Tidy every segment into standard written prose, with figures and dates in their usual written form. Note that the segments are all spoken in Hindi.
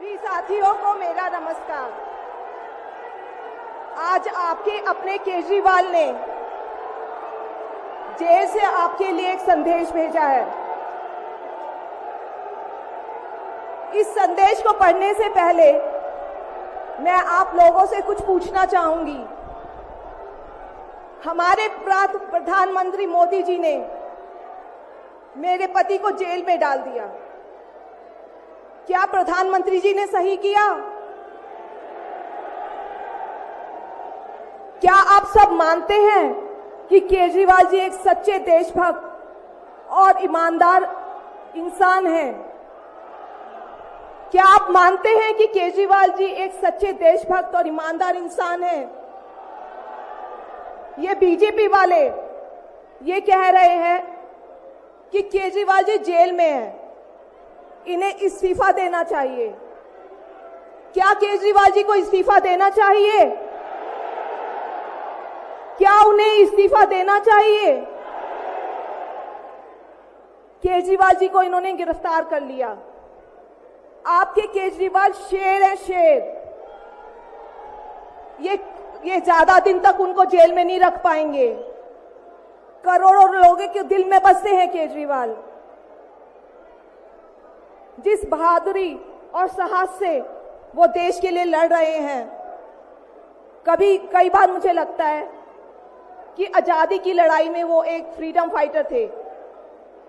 सभी साथियों को मेरा नमस्कार। आज आपके अपने केजरीवाल ने जेल से आपके लिए एक संदेश भेजा है। इस संदेश को पढ़ने से पहले मैं आप लोगों से कुछ पूछना चाहूंगी। हमारे प्रधानमंत्री मोदी जी ने मेरे पति को जेल में डाल दिया। क्या प्रधानमंत्री जी ने सही किया? क्या आप सब मानते हैं कि केजरीवाल जी एक सच्चे देशभक्त और ईमानदार इंसान हैं? क्या आप मानते हैं कि केजरीवाल जी एक सच्चे देशभक्त और ईमानदार इंसान हैं? ये बीजेपी वाले ये कह रहे हैं कि केजरीवाल जी जेल में हैं, इन्हें इस्तीफा देना चाहिए। क्या केजरीवाल जी को इस्तीफा देना चाहिए? क्या उन्हें इस्तीफा देना चाहिए? केजरीवाल जी को इन्होंने गिरफ्तार कर लिया। आपके केजरीवाल शेर है, शेर। ये ज्यादा दिन तक उनको जेल में नहीं रख पाएंगे। करोड़ों लोगों के दिल में बसते हैं केजरीवाल। जिस बहादुरी और साहस से वो देश के लिए लड़ रहे हैं, कई बार मुझे लगता है कि आजादी की लड़ाई में वो एक फ्रीडम फाइटर थे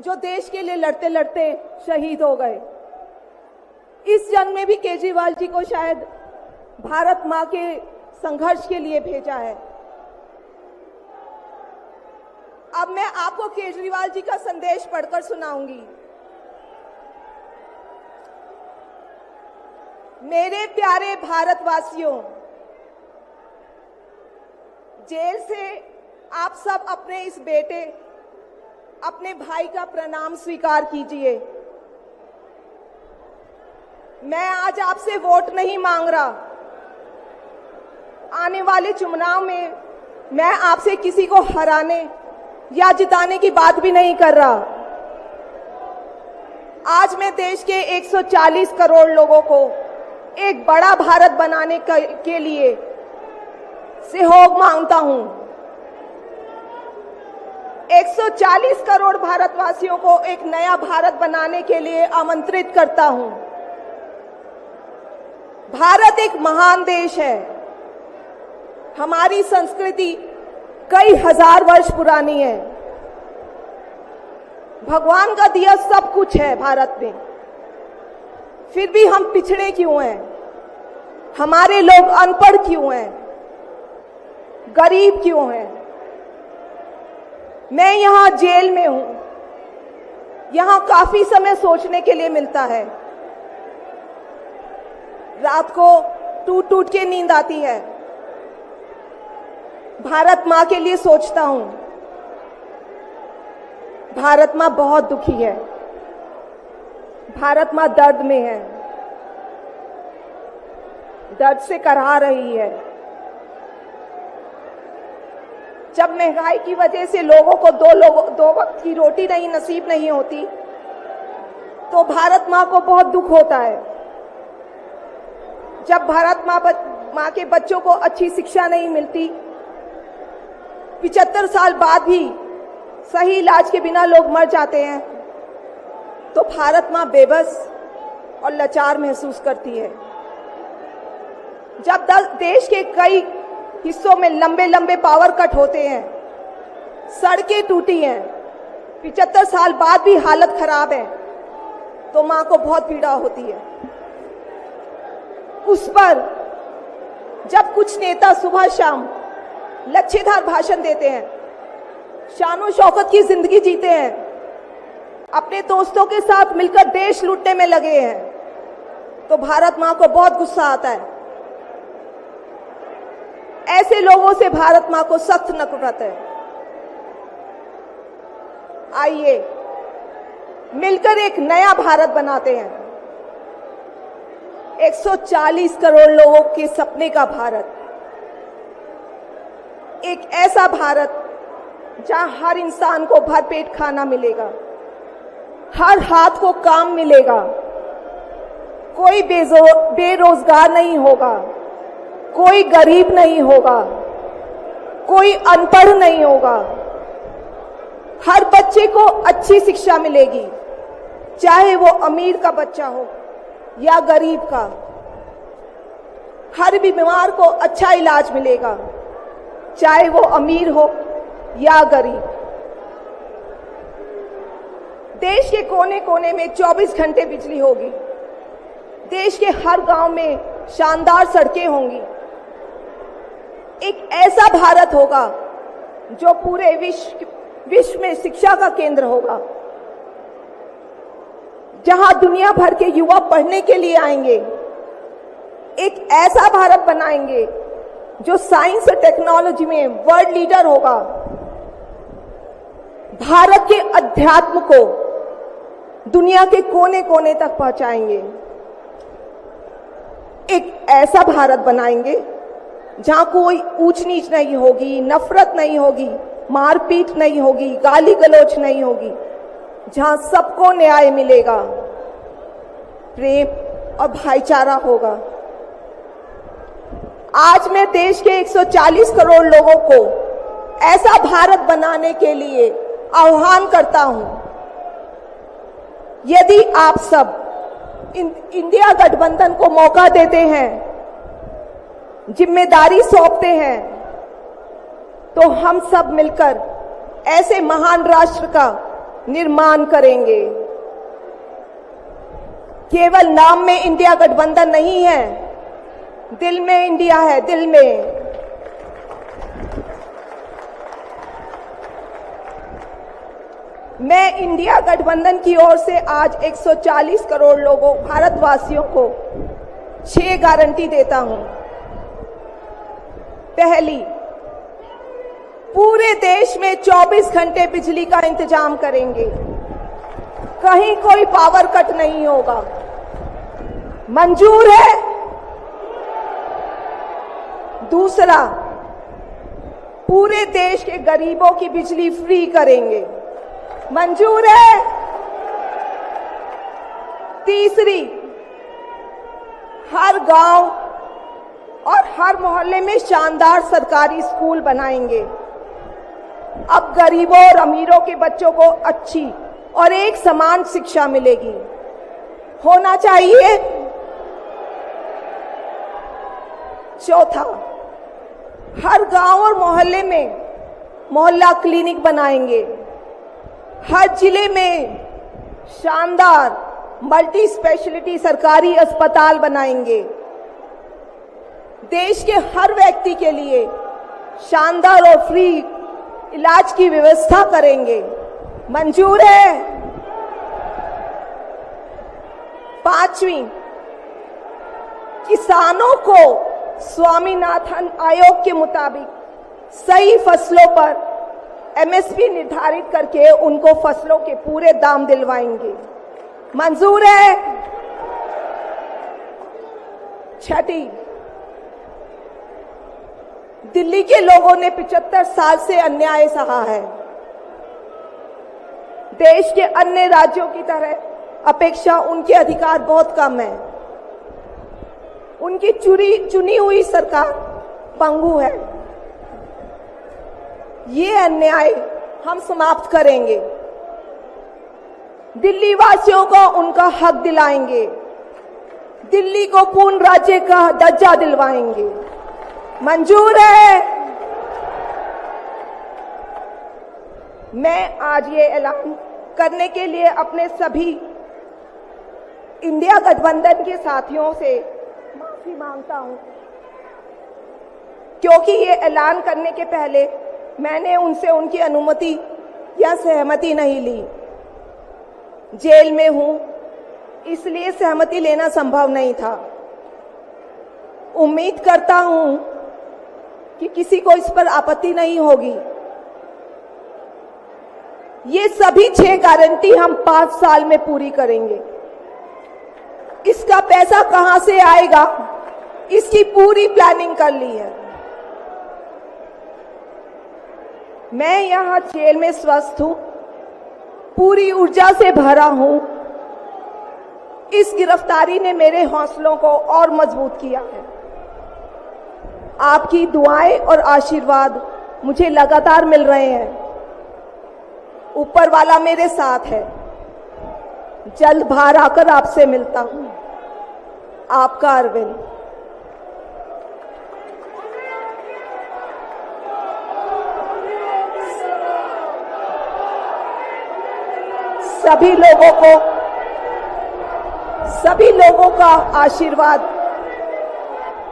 जो देश के लिए लड़ते लड़ते शहीद हो गए। इस जंग में भी केजरीवाल जी को शायद भारत मां के संघर्ष के लिए भेजा है। अब मैं आपको केजरीवाल जी का संदेश पढ़कर सुनाऊंगी। मेरे प्यारे भारतवासियों, जेल से आप सब अपने इस बेटे, अपने भाई का प्रणाम स्वीकार कीजिए। मैं आज आपसे वोट नहीं मांग रहा। आने वाले चुनाव में मैं आपसे किसी को हराने या जिताने की बात भी नहीं कर रहा। आज मैं देश के 140 करोड़ लोगों को एक बड़ा भारत बनाने के लिए सहयोग मांगता हूं। 140 करोड़ भारतवासियों को एक नया भारत बनाने के लिए आमंत्रित करता हूं। भारत एक महान देश है। हमारी संस्कृति कई हजार वर्ष पुरानी है। भगवान का दिया सब कुछ है भारत में, फिर भी हम पिछड़े क्यों हैं? हमारे लोग अनपढ़ क्यों हैं? गरीब क्यों हैं? मैं यहां जेल में हूं। यहां काफी समय सोचने के लिए मिलता है। रात को टूट टूट के नींद आती है। भारत मां के लिए सोचता हूं। भारत मां बहुत दुखी है। भारत मां दर्द में है, दर्द से कराह रही है। जब महंगाई की वजह से लोगों को दो वक्त की रोटी नसीब नहीं होती, तो भारत मां को बहुत दुख होता है। जब भारत मां के बच्चों को अच्छी शिक्षा नहीं मिलती, 75 साल बाद भी सही इलाज के बिना लोग मर जाते हैं, तो भारत मां बेबस और लाचार महसूस करती है। जब देश के कई हिस्सों में लंबे लंबे पावर कट होते हैं, सड़कें टूटी हैं, 75 साल बाद भी हालत खराब है, तो मां को बहुत पीड़ा होती है। उस पर जब कुछ नेता सुबह शाम लच्छेदार भाषण देते हैं, शानो शौकत की जिंदगी जीते हैं, अपने दोस्तों के साथ मिलकर देश लूटने में लगे हैं, तो भारत मां को बहुत गुस्सा आता है। ऐसे लोगों से भारत मां को सख्त नफरत है। आइए मिलकर एक नया भारत बनाते हैं। 140 करोड़ लोगों के सपने का भारत। एक ऐसा भारत जहां हर इंसान को भरपेट खाना मिलेगा, हर हाथ को काम मिलेगा, कोई बेरोजगार नहीं होगा, कोई गरीब नहीं होगा, कोई अनपढ़ नहीं होगा। हर बच्चे को अच्छी शिक्षा मिलेगी, चाहे वो अमीर का बच्चा हो या गरीब का। हर बीमार को अच्छा इलाज मिलेगा, चाहे वो अमीर हो या गरीब। देश के कोने कोने में 24 घंटे बिजली होगी। देश के हर गांव में शानदार सड़कें होंगी। एक ऐसा भारत होगा जो पूरे विश्व में शिक्षा का केंद्र होगा, जहां दुनिया भर के युवा पढ़ने के लिए आएंगे। एक ऐसा भारत बनाएंगे जो साइंस और टेक्नोलॉजी में वर्ल्ड लीडर होगा। भारत के अध्यात्म को दुनिया के कोने कोने तक पहुंचाएंगे। एक ऐसा भारत बनाएंगे जहां कोई ऊंच नीच नहीं होगी, नफरत नहीं होगी, मारपीट नहीं होगी, गाली गलौज नहीं होगी, जहां सबको न्याय मिलेगा, प्रेम और भाईचारा होगा। आज मैं देश के 140 करोड़ लोगों को ऐसा भारत बनाने के लिए आह्वान करता हूं। यदि आप सब इंडिया गठबंधन को मौका देते हैं, जिम्मेदारी सौंपते हैं, तो हम सब मिलकर ऐसे महान राष्ट्र का निर्माण करेंगे। केवल नाम में इंडिया गठबंधन नहीं है, दिल में इंडिया है, दिल में। मैं इंडिया गठबंधन की ओर से आज 140 करोड़ लोगों भारतवासियों को 6 गारंटी देता हूं। पहली, पूरे देश में 24 घंटे बिजली का इंतजाम करेंगे, कहीं कोई पावर कट नहीं होगा। मंजूर है? दूसरा, पूरे देश के गरीबों की बिजली फ्री करेंगे, मंजूर है? तीसरी, हर गांव और हर मोहल्ले में शानदार सरकारी स्कूल बनाएंगे। अब गरीबों और अमीरों के बच्चों को अच्छी और एक समान शिक्षा मिलेगी, होना चाहिए। चौथा, हर गांव और मोहल्ले में मोहल्ला क्लिनिक बनाएंगे। हर जिले में शानदार मल्टी स्पेशलिटी सरकारी अस्पताल बनाएंगे। देश के हर व्यक्ति के लिए शानदार और फ्री इलाज की व्यवस्था करेंगे, मंजूर है? पांचवी, किसानों को स्वामीनाथन आयोग के मुताबिक सही फसलों पर एमएसपी निर्धारित करके उनको फसलों के पूरे दाम दिलवाएंगे, मंजूर है? छठी, दिल्ली के लोगों ने 75 साल से अन्याय सहा है। देश के अन्य राज्यों की तरह अपेक्षा उनके अधिकार बहुत कम है। उनकी चुनी हुई सरकार पंगु है। ये अन्याय हम समाप्त करेंगे। दिल्ली वासियों को उनका हक दिलाएंगे। दिल्ली को पूर्ण राज्य का दर्जा दिलवाएंगे, मंजूर है? मैं आज ये ऐलान करने के लिए अपने सभी इंडिया गठबंधन के साथियों से माफी मांगता हूं, क्योंकि ये ऐलान करने के पहले मैंने उनसे उनकी अनुमति या सहमति नहीं ली। जेल में हूं, इसलिए सहमति लेना संभव नहीं था। उम्मीद करता हूं कि किसी को इस पर आपत्ति नहीं होगी। ये सभी 6 गारंटी हम 5 साल में पूरी करेंगे। इसका पैसा कहां से आएगा, इसकी पूरी प्लानिंग कर ली है। मैं यहां जेल में स्वस्थ हूं, पूरी ऊर्जा से भरा हूं इस गिरफ्तारी ने मेरे हौसलों को और मजबूत किया है। आपकी दुआएं और आशीर्वाद मुझे लगातार मिल रहे हैं। ऊपर वाला मेरे साथ है। जल्द बाहर आकर आपसे मिलता हूं। आपका अरविंद। सभी लोगों का आशीर्वाद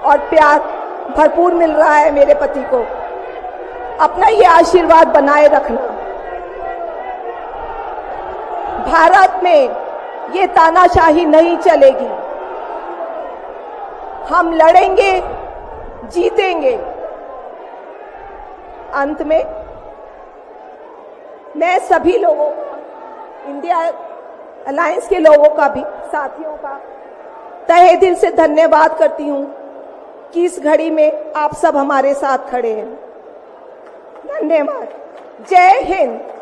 और प्यार भरपूर मिल रहा है मेरे पति को। अपना ये आशीर्वाद बनाए रखना। भारत में ये तानाशाही नहीं चलेगी। हम लड़ेंगे, जीतेंगे। अंत में मैं सभी लोगों का, इंडिया अलायंस के लोगों का भी, साथियों का तहे दिल से धन्यवाद करती हूं कि इस घड़ी में आप सब हमारे साथ खड़े हैं। धन्यवाद। जय हिंद।